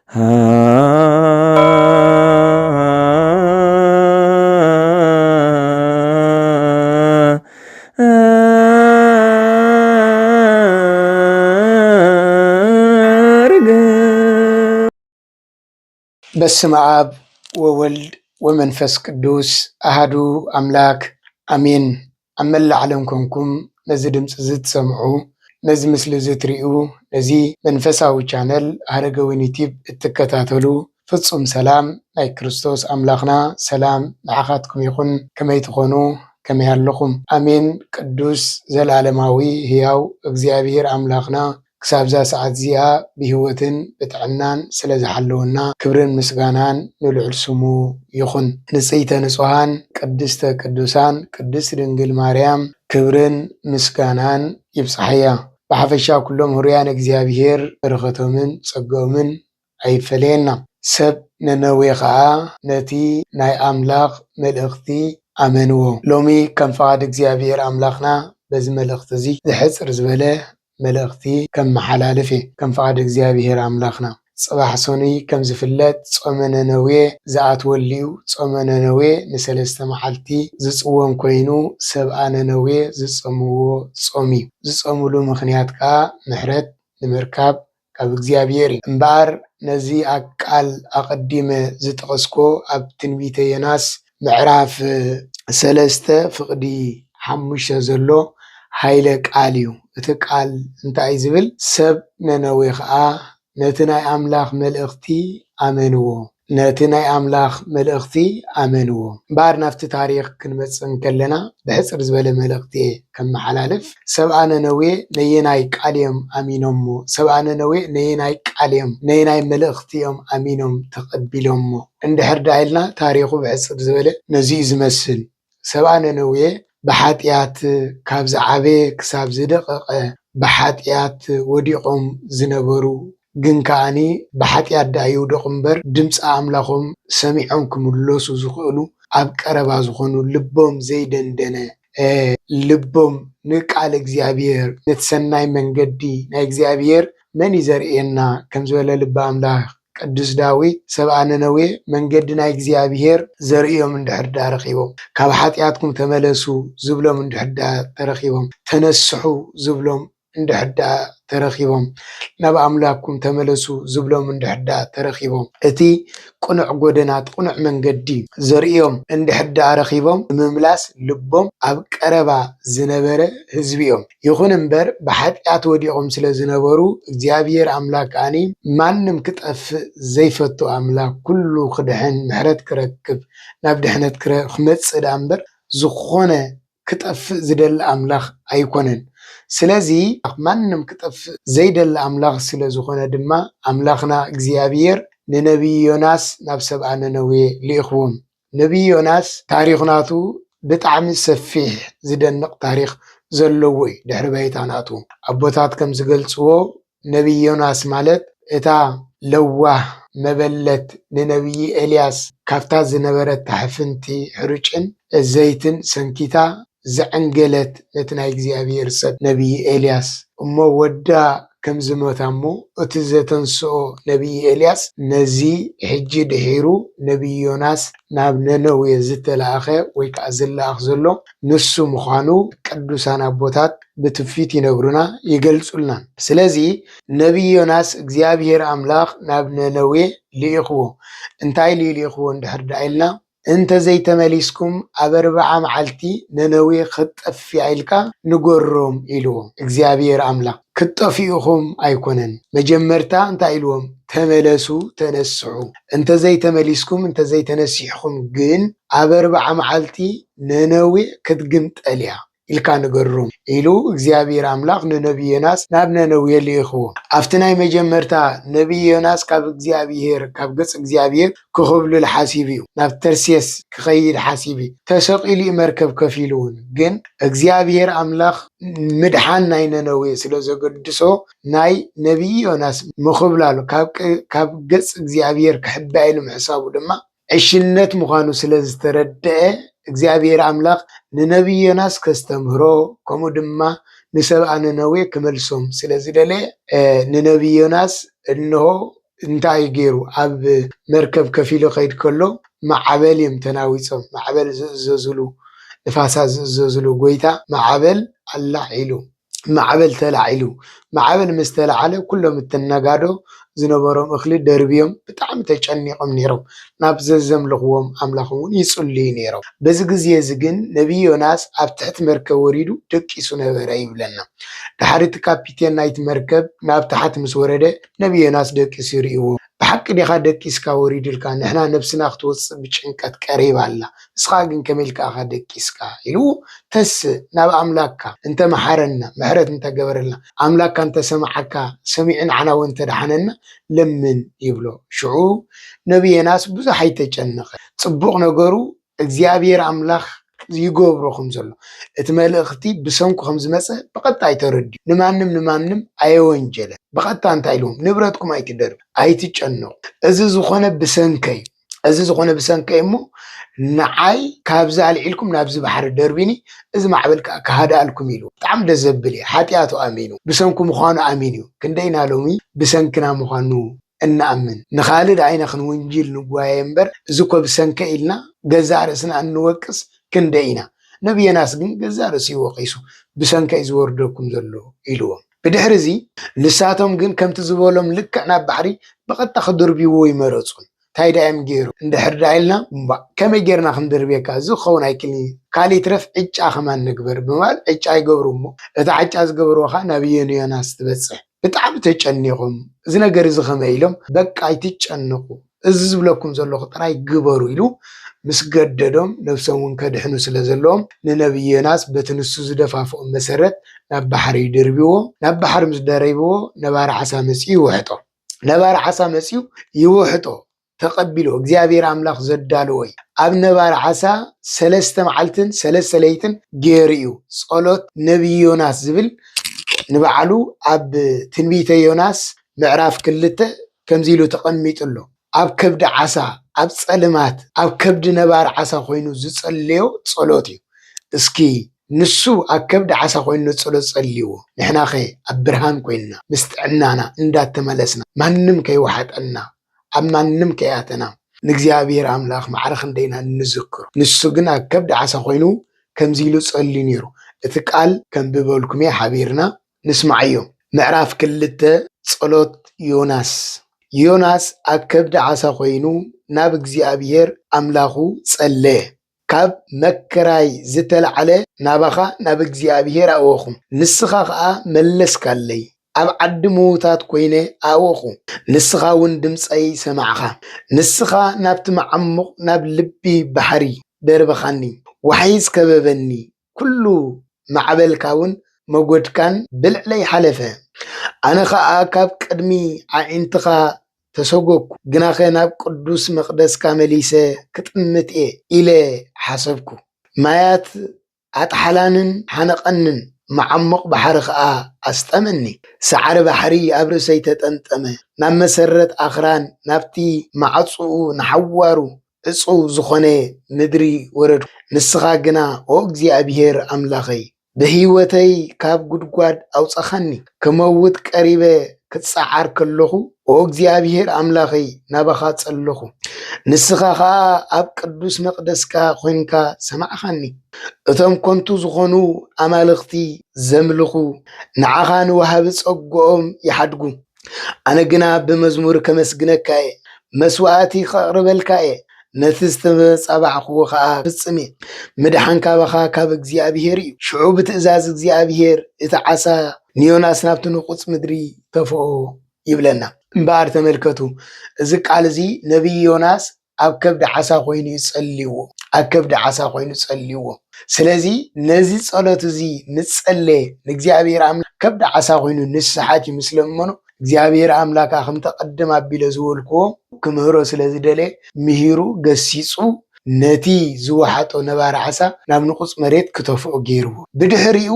በስመ አብ ወወልድ ወመንፈስ ቅዱስ አሃዱ አምላክ አሜን። ኣብ መላእ ዓለም ኮንኩም ነዚ ድምፂ እዚ ትሰምዑ ነዚ ምስሊ እዚ ትሪኡ ነዚ መንፈሳዊ ቻነል ሃረገወይን ዩቲዩብ እትከታተሉ ፍፁም ሰላም ናይ ክርስቶስ ኣምላኽና ሰላም ንዓኻትኩም ይኹን። ከመይ ትኾኑ? ከመይ ኣለኹም? ኣሜን። ቅዱስ ዘለኣለማዊ ህያው እግዚኣብሔር ኣምላኽና ክሳብ እዛ ሰዓት እዚኣ ብሂወትን ብጥዕናን ስለ ዝሓለወና ክብርን ምስጋናን ንልዑል ስሙ ይኹን። ንጽይተ ንጹሃን ቅድስተ ቅዱሳን ቅድስት ድንግል ማርያም ክብርን ምስጋናን ይብፅሐያ። ብሓፈሻ ኩሎም ህሩያን እግዚኣብሔር በረኸቶምን ጸገኦምን ኣይፈለየና። ሰብ ነነዌ ከዓ ነቲ ናይ ኣምላኽ መልእኽቲ ኣመንዎ። ሎሚ ከም ፍቓድ እግዚኣብሔር ኣምላኽና በዚ መልእኽቲ እዚ ዝሕፅር ዝበለ መልእኽቲ ከም መሓላለፍ ከም ፍቓድ እግዚኣብሔር ኣምላኽና ጽባሕ ሰኑይ ከም ዝፍለጥ ጾመ ነነዌ ዝኣትወሉ እዩ። ጾመ ነነዌ ንሰለስተ መዓልቲ ዝጽወም ኮይኑ ሰብኣ ነነዌ ዝጸምዎ ጾም እዩ። ዝጸምሉ ምኽንያት ከዓ ምሕረት ንምርካብ ካብ እግዚኣብሔር እዩ እምበኣር ነዚ ኣብ ቃል ኣቐዲመ ዝጠቐስኮ ኣብ ትንቢተ ዮናስ ምዕራፍ 3 ፍቕዲ 5 ዘሎ ሃይለ ቃል እዩ። እቲ ቃል እንታይ ዝብል? ሰብ ነነዌ ከዓ ነቲ ናይ ኣምላኽ መልእኽቲ ኣመንዎ። ነቲ ናይ ኣምላኽ መልእኽቲ ኣመንዎ። እምበኣር ናብቲ ታሪኽ ክንመጽእ ከለና ብሕፅር ዝበለ መልእኽቲ ከም መሓላለፍ ሰብኣ ነነዌ ነየናይ ቃል እዮም ኣሚኖሞ? ሰብኣ ነነዌ ነየናይ ቃል እዮም ነየናይ መልእኽቲ እዮም ኣሚኖም ተቐቢሎሞ? እንድሕር ዳ ኢልና ታሪኹ ብሕፅር ዝበለ ነዚኡ ዝመስል ሰብኣ ነነዌ ብሓጢኣት ካብ ዝዓበየ ክሳብ ዝደቐቐ ብሓጢኣት ወዲቖም ዝነበሩ ግን ከዓኒ ብሓጢኣት ዳ ይውደቑ እምበር ድምፂ ኣምላኾም ሰሚዖም ክምለሱ ዝኽእሉ ኣብ ቀረባ ዝኾኑ ልቦም ዘይደንደነ ልቦም ንቃል እግዚኣብሔር ነቲ ሰናይ መንገዲ ናይ እግዚኣብሔር መን እዩ ዘርእየና ከም ዝበለ ልበ ኣምላኽ ቅዱስ ዳዊት ሰብኣ ነነዌ መንገዲ ናይ እግዚኣብሔር ዘርእዮም እንድሕር ዳ ረኺቦም ካብ ሓጢኣትኩም ተመለሱ ዝብሎም እንድሕር ዳ ተረኺቦም ተነስሑ ዝብሎም እንድሕር ዳ ተረኺቦም ናብ ኣምላክኩም ተመለሱ ዝብሎም እንድሕር ዳ ተረኺቦም እቲ ቁኑዕ ጎደናት ቁኑዕ መንገዲ ዘርእዮም እንድሕር ዳ ረኺቦም ምምላስ ልቦም ኣብ ቀረባ ዝነበረ ህዝቢ እዮም። ይኹን እምበር ብሓጢኣት ወዲቖም ስለ ዝነበሩ እግዚኣብሔር ኣምላክ ከዓኒ ማንም ክጠፍእ ዘይፈቱ ኣምላክ ኩሉ ክድሕን ምሕረት ክረክብ ናብ ድሕነት ክመጽእ ዳ እምበር ዝኾነ ክጠፍእ ዝደሊ ኣምላኽ ኣይኮነን። ስለዚ ማንም ክጠፍእ ዘይደሊ ኣምላኽ ስለ ዝኾነ ድማ ኣምላኽና እግዚኣብሔር ንነቢይ ዮናስ ናብ ሰብኣ ነነዌ ልኢኽዎም። ነቢይ ዮናስ ታሪኽናቱ ብጣዕሚ ሰፊሕ ዝደንቕ ታሪኽ ዘለዎ እዩ። ድሕሪ ባይታ ናቱ ኣቦታት ከም ዝገልጽዎ ነቢይ ዮናስ ማለት እታ ለዋህ መበለት ንነቢይ ኤልያስ ካብታ ዝነበረት ታሕፍንቲ ሕሩጭን ዘይትን ሰንኪታ ዘዕንገለት ነቲ ናይ እግዚኣብሔር ሰብ ነቢይ ኤልያስ እሞ ወዳ ከም ዝሞታ እሞ እቲ ዘተንስኦ ነቢይ ኤልያስ ነዚ ሕጂ ድሒሩ ነቢይ ዮናስ ናብ ነነዌ ዝተላኣኸ ወይ ከዓ ዝለኣኽ ዘሎ ንሱ ምዃኑ ቅዱሳን ኣቦታት ብትውፊት ይነግሩና ይገልጹልና። ስለዚ ነቢይ ዮናስ እግዚኣብሔር ኣምላኽ ናብ ነነዌ ልኢኽዎ። እንታይ ልኢኽዎ እንድሕር ዳ ኢልና እንተዘይተመሊስኩም ኣብ 40 መዓልቲ ነነዌ ክትጠፍያ ኢልካ ንገሮም ኢልዎ እግዚኣብሔር ኣምላኽ። ክትጠፊኡኹም ኣይኮነን መጀመርታ እንታይ ኢልዎም? ተመለሱ ተነስሑ። እንተዘይተመሊስኩም እንተዘይተነሲሕኩም ግን ኣብ 40 መዓልቲ ነነዌ ክትግምጠል እያ ኢልካ ንገሮም ኢሉ እግዚኣብሔር ኣምላኽ ንነቢይ ዮናስ ናብ ነነዌ ልኢኽዎ። ኣብቲ ናይ መጀመርታ ነቢይ ዮናስ ካብ እግዚኣብሔር ካብ ገጽ እግዚኣብሔር ክኽብልል ሓሲብ እዩ። ናብ ተርሴስ ክኸይድ ሓሲብ እዩ። ተሰቒሉ መርከብ ከፍ ኢሉ እውን ግን እግዚኣብሔር ኣምላኽ ምድሓን ናይ ነነዌ ስለ ዘገድሶ ናይ ነቢይ ዮናስ ምኽብላሉ ካብ ገጽ እግዚኣብሔር ክሕባ ኢሉ ምሕሳቡ ድማ ዕሽልነት ምዃኑ ስለ ዝተረድአ እግዚአብሔር አምላክ ንነቢይ ዮናስ ከስተምህሮ ከምኡ ድማ ንሰብአ ነነዌ ክመልሶም ስለዚህ ደለ ንነቢይ ዮናስ እንሆ እንታይ ገይሩ ኣብ መርከብ ከፊሉ ከይድ ከሎ ማዕበል እዮም ተናዊፆም ማዕበል ዝእዘዝሉ ንፋሳት ዝእዘዝሉ ጎይታ ማዕበል ኣላዒሉ ማዕበል ተላዒሉ ማዕበል ምስ ተላዓለ ኩሎም እትነጋዶ ዝነበሮም እኽሊ ደርብዮም ብጣዕሚ ተጨኒቆም ነይሮም ናብ ዘዘምልኽዎም ኣምላኽ እውን ይጽልዩ ነይሮም። በዚ ግዜ እዚ ግን ነቢይ ዮናስ ኣብ ትሕቲ መርከብ ወሪዱ ደቂሱ ነበረ ይብለና። ድሓሪ እቲ ካፒቴን ናይቲ መርከብ ናብ ታሕቲ ምስ ወረደ ነቢይ ዮናስ ደቂሱ ይርእይዎ ብሓቂ ዲኻ ደቂስካ ወሪድልካ ንሕና ነብስና ክትወፅእ ብጭንቀት ቀሪባ ኣላ ንስኻ ግን ከመይ ኢልካ ኢኻ ደቂስካ ኢሉ ተስእ ናብ ኣምላክካ እንተመሓረና ምሕረት እንተገበረልና ኣምላክካ እንተሰማዓካ ሰሚዑ ንዓና እውን እንተድሓነና ለምን ይብሎ። ሽዑ ነቢይ ዮናስ ብዙሕ ኣይተጨነቐ። ፅቡቕ ነገሩ እግዚኣብሔር ኣምላኽ ይገብሮ ከም ዘሎ እቲ መልእኽቲ ብሰንኩ ከም ዝመፀ ብቐጥታ ተረዲኡ ንማንም ኣየወንጀለን ብቐጥታ እንታይ ኢልዎም ንብረትኩም ኣይትደርቡ ኣይትጨነቁ እዚ ዝኾነ ብሰንከይ እዚ ዝኾነ ብሰንከይ እሞ ንዓይ ካብዚ ኣልዒልኩም ናብዚ ባሕሪ ደርቢኒ እዚ ማዕበል ከዓ ክሃድኣልኩም ኢሉ ብጣዕሚ ደስ ዘብል እዩ። ሓጢኣቱ ኣሚኑ ብሰንኩ ምዃኑ ኣሚን እዩ። ክንደይና ሎሚ ብሰንክና ምዃኑ እናኣምን ንኻልእ ዓይነ ክንውንጅል ንጓየ እምበር እዚ ኮ ብሰንከ ኢልና ገዛእ ርእስና እንወቅስ ክንደይ ኢና። ነቢይ ዮናስ ግን ገዛእ ርእሱ ይወቂሱ ብሰንከይ ዝወርደኩም ዘሎ ኢልዎም። ብድሕሪ እዚ ንሳቶም ግን ከምቲ ዝበሎም ልክዕ ናብ ባሕሪ ብቐጥታ ክድርብይዎ ይመረፁን። እንታይ ዳ እዮም ገይሩ እንድሕር ዳ ኢልና ከመይ ጌርና ክንድርብየካ እዚ ክኸውን ኣይክእልኒ ካሊእ ትረፍ ዕጫ ኸማን ንግበር ብምባል ዕጫ ይገብሩ እሞ እቲ ዕጫ ዝገበርዎ ከዓ ናብ ዮናስ ትበፅሕ። ብጣዕሚ ተጨኒቖም እዚ ነገር እዚ ከመይ ኢሎም በቃ ኣይትጨነቁ እዚ ዝብለኩም ዘለኹ ጥራይ ግበሩ ኢሉ ምስ ገደዶም ነብሶም እውን ከድሕኑ ስለ ዘለዎም ንነቢይ ዮናስ በቲ ንሱ ዝደፋፍኦ መሰረት ናብ ባሕሪ ይድርብዎ። ናብ ባሕሪ ምስ ደረብዎ ነባሪ ዓሳ መፂኡ ይውሕጦ። ነባሪ ዓሳ መፂኡ ይውሕጦ ተቐቢሉ እግዚኣብሔር ኣምላኽ ዘዳልዎ እዩ። ኣብ ነባሪ ዓሳ 3 መዓልትን 3 ለይትን ገይሩ እዩ ጸሎት ነቢይ ዮናስ ዝብል ንባዕሉ ኣብ ትንቢተ ዮናስ ምዕራፍ 2 ከምዚ ኢሉ ተቐሚጡሎ ኣብ ከብዲ ዓሳ ኣብ ጸልማት ኣብ ከብዲ ነባሪ ዓሳ ኮይኑ ዝጸልዮ ጸሎት እዩ። እስኪ ንሱ ኣብ ከብዲ ዓሳ ኮይኑ ጸሎት ጸልይዎ ንሕና ኸ ኣብ ብርሃን ኮይንና ምስ ጥዕናና እንዳተመለስና ማንም ከይወሓጠና ኣብ ማንም ከይኣተና ንእግዚኣብሔር ኣምላኽ ማዕረ ክንደይና ንዝክሮ። ንሱ ግን ኣብ ከብዲ ዓሳ ኮይኑ ከምዚ ኢሉ ጸልዩ ነይሩ። እቲ ቃል ከም ብበልኩም ሓቢርና ንስማዕ እዮም። ምዕራፍ 2 ጸሎት ዮናስ። ዮናስ ኣብ ከብዲ ዓሳ ኮይኑ ናብ እግዚኣብሔር ኣምላኹ ጸለየ። ካብ መከራይ ዝተልዓለ ናባኻ ናብ እግዚኣብሔር ኣወኹ ንስኻ ከዓ መለስካለይ ኣብ ዓዲ ምዉታት ኮይነ ኣወኹ ንስኻ እውን ድምፀይ ሰማዕኻ ንስኻ ናብቲ መዓሙቕ ናብ ልቢ ባሕሪ ደርበኻኒ ዋሕይዝ ከበበኒ ኩሉ ማዕበልካ እውን መጎድካን ብልዕለይ ሓለፈ ኣነ ከዓ ካብ ቅድሚ ዓዒንትኻ ተሰጎኩ ግናኸ ናብ ቅዱስ መቕደስካ መሊሰ ክጥምት እየ ኢለ ሓሰብኩ ማያት ኣጥሓላንን ሓነቐንን መዓሙቕ ባሕሪ ከዓ ኣስጠመኒ ሳዕሪ ባሕሪ ኣብ ርእሰይ ተጠምጠመ ናብ መሰረት ኣኽራን ናብቲ ማዕፁኡ ንሓዋሩ እፁው ዝኾነ ምድሪ ወረድኩ ንስኻ ግና ኦ እግዚኣብሔር ኣምላኸይ ብህይወተይ ካብ ጉድጓድ ኣውፀኸኒ ክመውት ቀሪበ ክትፀዓር ከለኹ ኦ እግዚኣብሔር ኣምላኸይ ናባኻ ጸለኹ ንስኻ ከዓ ኣብ ቅዱስ መቕደስካ ኮይንካ ሰማዕኻኒ እቶም ኮንቱ ዝኾኑ ኣማልኽቲ ዘምልኹ ንዓኻ ንወሃቢ ፀጎኦም ይሓድጉ ኣነ ግና ብመዝሙር ከመስግነካ እየ መስዋዕቲ ከቕርበልካ እየ ነቲ ዝተፀባዕኽዎ ከዓ ፍጽሜ ምድሓንካ ባኻ ካብ እግዚኣብሔር እዩ ሽዑ ብትእዛዝ እግዚኣብሔር እቲ ዓሳ ንዮናስ ናብቲ ንቁፅ ምድሪ ተፍኦ ይብለና እምበኣር ተመልከቱ እዚ ቃል እዚ ነቢይ ዮናስ ኣብ ከብዲ ዓሳ ኮይኑ ይጸልይዎ ኣብ ከብዲ ዓሳ ኮይኑ ጸልይዎ ስለዚ ነዚ ጸሎት እዚ ንጸለየ ንእግዚኣብሔር ኣምላኽ ከብዲ ዓሳ ኮይኑ ንስሓት ይምስለመኖ እግዚአብሔር አምላክ አኸም ተቀደም አቢለ ዝወልክዎ ክምህሮ ስለዝደለ ምሂሩ ገሲጹ ነቲ ዝወሓጦ ነባር ዓሳ ናብ ንቁፅ መሬት ክተፍኦ ገይርዎ ብድሕሪኡ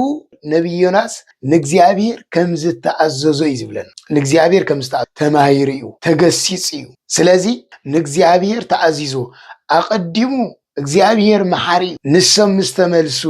ነቢይ ዮናስ ንእግዚአብሔር ከም ዝተኣዘዞ እዩ ዝብለና ንእግዚአብሔር ከም ዝተኣዘዞ ተማሂሩ እዩ ተገሲጽ እዩ ስለዚ ንእግዚአብሔር ተኣዚዞ አቀዲሙ እግዚአብሔር መሐሪ ንሰም ምስተመልሱ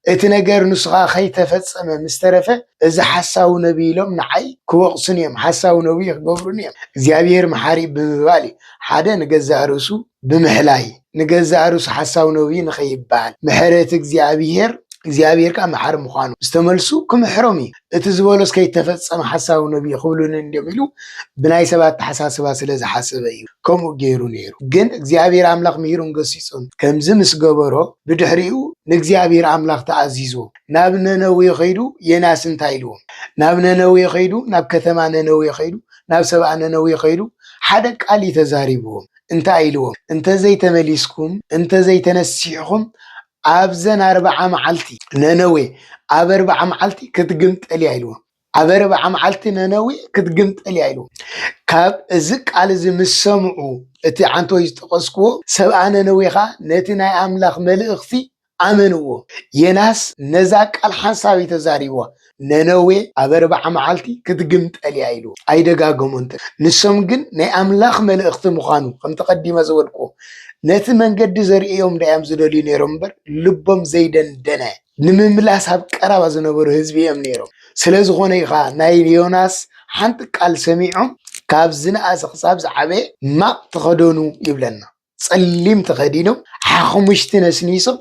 اتنجر نسخة خي تفتصم مسترفة إذا حساو نبي لهم نعي كوقصنيهم حساو نبي قبرنيهم زيابير محاري بمبالي حدا نجزع رسو بمحلاي نجزع رسو حساو نبي نخيب بعد محرتك زيابير كان محار مخانو استملسو كم حرمي اتزولوس كي تفتصم حساو نبي يقولون اندميلو بناي سبات حساسبا سلاز حسبيو كم جيرو نيرو جن زيابير عملاق ميرون قصيصون كم زمس قبرو بدحريو نزيابير عملاق تعزيزو نابنا نوي خيدو يناس انتايلو نابنا نوي خيدو ناب كثمان نوي خيدو ناب سبعنا نوي خيدو حدك قالي تزاريبوهم انتايلوهم انت زي تمليسكم انت زي تنسيحهم أبزن 4 معلتي ننوي أب 4 معلتي كتقمت ألي عيلو أب 4 معلتي ننوي كتقمت ألي عيلو كاب زك على زي مسمعو اتي عنتو يستقسكو سبعنا نويخا نتنا أملاخ ملئختي أمنوه يناس نزاك الحنساوي تزاريوه ننوي أب 4 معلتي كتقمت ألي عيلو أيدقا قمونت نسمقن ني أملاخ ملئختي مخانو كم تقدم زولكو نت من قد زرقيهم دايم زدولي نيرم بر لبم زيدن دنا نمملاس هاب قرابة زنبرو هزبي ام نيرم سلاز غوني خا ناي يوناس حنت قال سميعهم كاب زنقاس خصاب زعبي ما تخدونو يبلنا صليم تخدينو حخمشت نسنيسم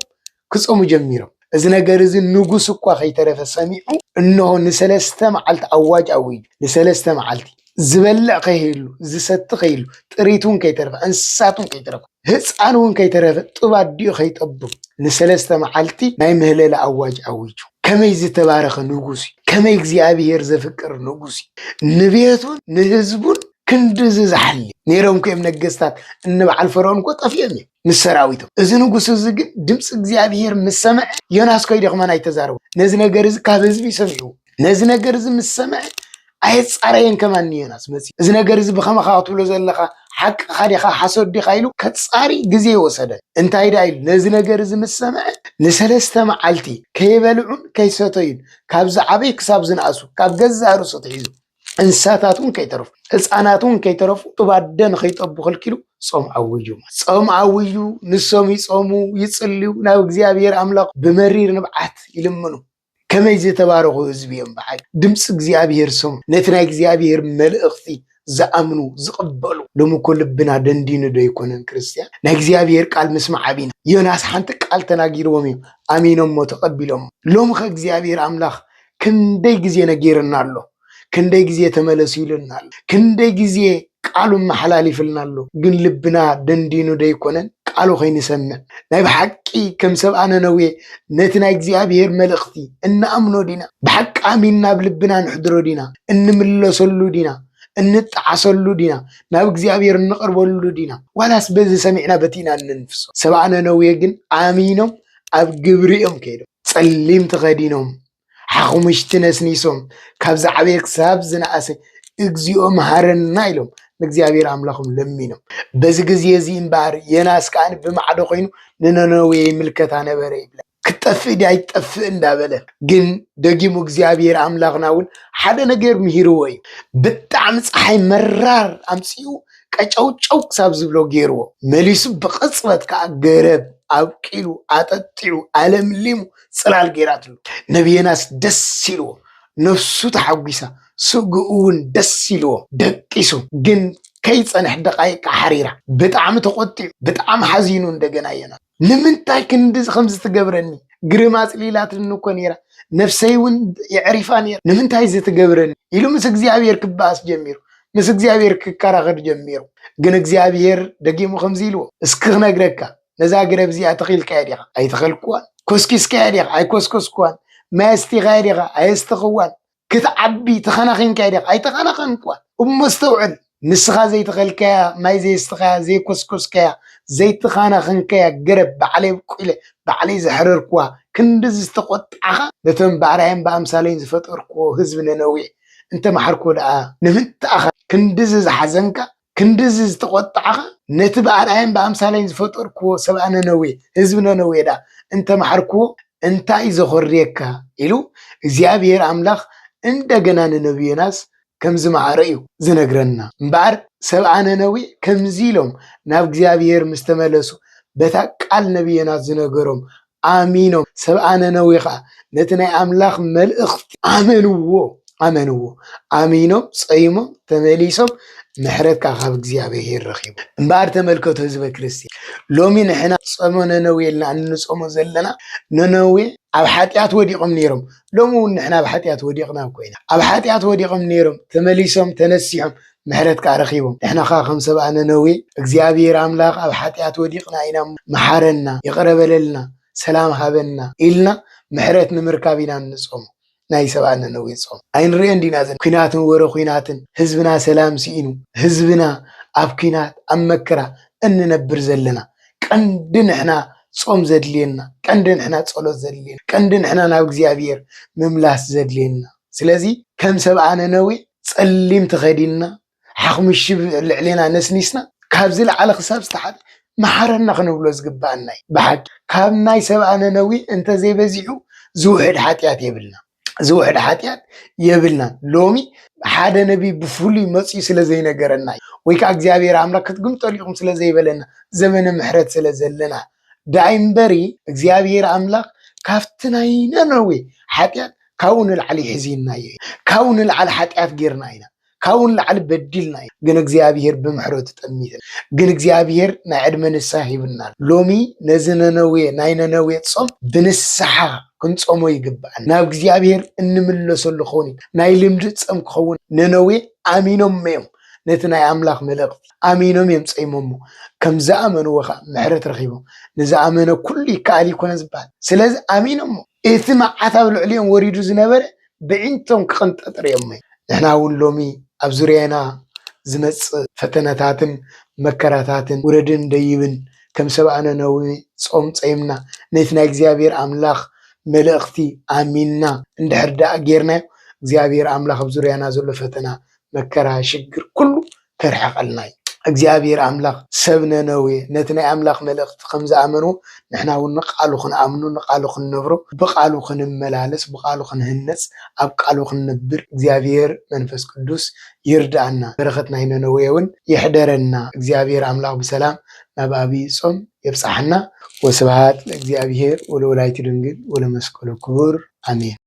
كصوم جميرو إذا نجرز النجوس قا خيترف سميعو إنه نسلسته معلت أواج أويد نسلسته معلتي زبلع قيلو زست قيلو تريتون كيترف أنساتون كيترف هسأنون كيترف طبعا خيتأبو نسلسته معلتي ما يمهل أواج أويجو كما يزتبارخ نجوسي كما يجزي أبي يرز فكر نجوسي نبيتون نهزبون كندز زحلي نيرهم كيم نجستات إن بعد فرعون قط أفيني مسراويتو إذا نجوس الزج دمس إجزاء مسمع يناس كيد يخمن يتزارو نزنا جرز كابز بيسمعو نزنا جرز مسمع أيس أرين كمان يناس مسي نزنا جرز بخم خاطولو زلخا حق خارخا حسود دي خايلو كتصاري جزي وسده انت هيدايل نزنا جرز مسمع نسلسته معلتي كيبلعون كيسوتين كابز عبي كساب زنقاسو كاب جزارو سطيزو انساتاتون كيترف ህፃናቱን ከይተረፉ ጥባደን ከይጠብቁ ከልኪሉ ጾም አውጁ ንሶም ይጾሙ ይጽልዩ ናብ እግዚአብሔር አምላክ በመሪር ንብዓት ይልምኑ ከመይ ዝተባረኹ ህዝብዮም በዓል ድምፂ እግዚአብሔር ሰሙ ነቲ ናይ እግዚአብሔር መልእኽቲ ዝኣምኑ ዝቕበሉ ሎሚ እኮ ልብና ደንዲኑ ዶ ይኮነን ክርስቲያን ናይ እግዚአብሔር ቃል ምስማዕ ዓቢና ዮናስ ሓንቲ ቃል ተናጊርዎም እዮም ኣሚኖሞ ተቐቢሎም ሎሚ ከእግዚአብሔር አምላክ ክንደይ ግዜ ነጊርና ኣሎ كندي جزية تملسيلنا كندي جزية قالوا محلال فلنا جن لبنا دندينو ديكونن قالوا خيني سمع ناي بحقي كم سبعنا نوي نتنا جزية بير ملختي إن أمنو دينا بحق آميننا بلبنا نحضرو دينا إن ملسلو دينا إن نتعسلو دينا ناي جزية بير نقربلو دينا ولا سبز سمعنا بتينا ننفس سبعنا نوي جن آمينو أب جبريهم كيدو سليم تغدينهم حخمش تنسنيسهم كابز عبيك ساب زنقاسي اجزيهم هارنا إلهم نجزيابير عملهم لمينهم بس جزيزين بار يناس كان بمعدو خينو ننوي ملكتانا بري بلا كتفي داي تفي اندابله جن دقيمو جزيابير عملغناون حدا نجير مهيروي بتعم صحي مرار امسيو كاچو ساب زبلو جيرو مليسو بقصبت كاغرب أبكيلو أتطيعو ألم ليمو صلال جيراتلو نبيناس دسيلو نفسو تحويسا سوقون دسيلو دقيسو جن كيس أنا دقايق حريرة بتعم تقطع بتعم حزينون دجناينا نمنتاي كندز 5 تجبرني جرمات ليلات النكونيرة نفسيون يعرفاني نمنتاي زي تجبرني يلو مسك زيابير كباس جميرو مسك زيابير كراغر جميرو جن زيابير دقيمو 5 لو اسكغنا جركا نزاقر بزي أتخيل كاريغا أي تخيل كوان كوسكيس كاريغا أي كوسكوس كوان ما استغاريغا أي استغوان كتعبي تخنخين كاريغا أي تخنخين كوان ومستوعن نسخا زي تخيل كايا ما زي استغا زي كوسكوس كايا زي تخنخين كايا قرب بعلي بقيلة بعلي زحرر كوا كندز استقوط عخا نتم بعرين بأمثالين زفتر كوا هزبنا نوي انت محركو لأ نمت أخا كندز زحزنكا كندز استقطعها نتبع العين بأمثالين زفتر كو سبعنا نوي هزبنا نوي دا انت محركو انت إذا خريكا إلو زيابير أملاخ انت جنان نبي ناس كم زمع رأيو زنقرنا مبار سبعنا نوي كم زيلهم نافق زيابير مستملسو بتاك قال نبي ناس زنقرهم آمينهم سبع ننوي خا نتناي أملاخ ملأخت آمنوا آمينهم صيمهم تمليسهم محرت كخاب እግዚአብሔር رخيب امبار تملكت حزب كريستيان لومي نحنا صمو ننوي لنا أن نصوم زلنا ننوي أب حاتيات وديقم نيرم لومو نحنا بحاتيات وديقنا كوينا أب حاتيات وديقم نيرم تمليسهم تنسيهم محرت كرخيبهم احنا خاخم سبع ننوي እግዚአብሔር أملاخ أب حاتيات وديقنا إنا محارنا يقرب لنا سلام هابنا إلنا محرت نمركابينا نصوم ناي سبعنا نوي صوم أين رين دينا زن كيناتن ورو كيناتن حزبنا سلام سينو حزبنا أب كينات أم مكرا أن نبر زلنا كندن إحنا صوم زدلينا كندن إحنا تصلو زدلينا كندن إحنا ناو እግዚአብሔር مملاس زدلينا سلازي كم سبعنا نوي صليم تخدينا حكم الشب علينا نسنيسنا كابزل على حساب استحد محرنا خنبلو زغبانا بحق كاب ناي سبعنا نوي انت زي بزيحو زوحد حاتيات يبلنا زوحد حاتيات يبلنا لومي حدا نبي بفولي مصي سلازي نغرنا ويكا እግዚአብሔር አምላክ ክትግም ጠሪቁም ስለዘይ በለና ዘመነ ምሕረት ስለዘለና ዳይምበሪ እግዚአብሔር አምላክ ካፍትናይና ነው حاتيات كون العلي حزيننا كون العلي حاتيات غيرنا كون العلي بدلنا ግን እግዚአብሔር በምሕረቱ ተጠሚተን ግን እግዚአብሔር ናይ ዕድመ ንስሐ ይብልና ሎሚ ነዝነነዌ ናይ ነነዌ ጾም ብንስሐ ክንጾሞ ይግባል ናብ እግዚአብሔር እንምለሰሉ ኾኒ ናይ ልምድ ጾም ክኸውን ነነዌ አሚኖም እዮም ነቲ ናይ አምላኽ መልእኽቲ አሚኖም እዮም ጾይሞሞ ከም ዝኣመኑ ወኻ ምሕረት ረኺቦም ንዝኣመነ ኩሉ ይከኣል ይኮነ ዝባል ስለዚ አሚኖም እቲ መዓት ኣብ ልዕሊኦም ወሪዱ ዝነበረ ብዒንቶም ክቕንጠጥር እዮም ንሕና እውን ሎሚ ኣብ ዙርያና ዝመጽእ ፈተነታትን መከራታትን ውረድን ደይብን ከም ሰብኣነ ነዊ ጾም ጸይምና ነቲ ናይ እግዚአብሔር አምላኽ መልእኽቲ አሚንና እንድሕር ዳኣ ጌርናዮ እግዚአብሔር አምላኽ ኣብ ዙርያና ዘሎ ፈተና መከራ ሽግር ኩሉ ከርሕቐልና እግዚአብሔር አምላኽ ሰብነ ነዊ ነቲ ናይ አምላኽ መልእኽቲ ከም ዝኣመኑ ንሕና እውን ንቃሉ ክንኣምኑ ንቃሉ ክንነብሮ ብቃሉ ክንመላለስ ብቃሉ ክንህነፅ ኣብ ቃሉ ክንነብር እግዚአብሔር መንፈስ ቅዱስ ይርዳአና በረኸት ናይ ነነዌ እውን ይሕደረና እግዚአብሔር አምላኽ ብሰላም ናብ ዓብይ ጾም የብፅሐና ወስብሐት ለእግዚአብሔር ወለወላዲቱ ድንግል ወለመስቀሉ ክቡር አሜን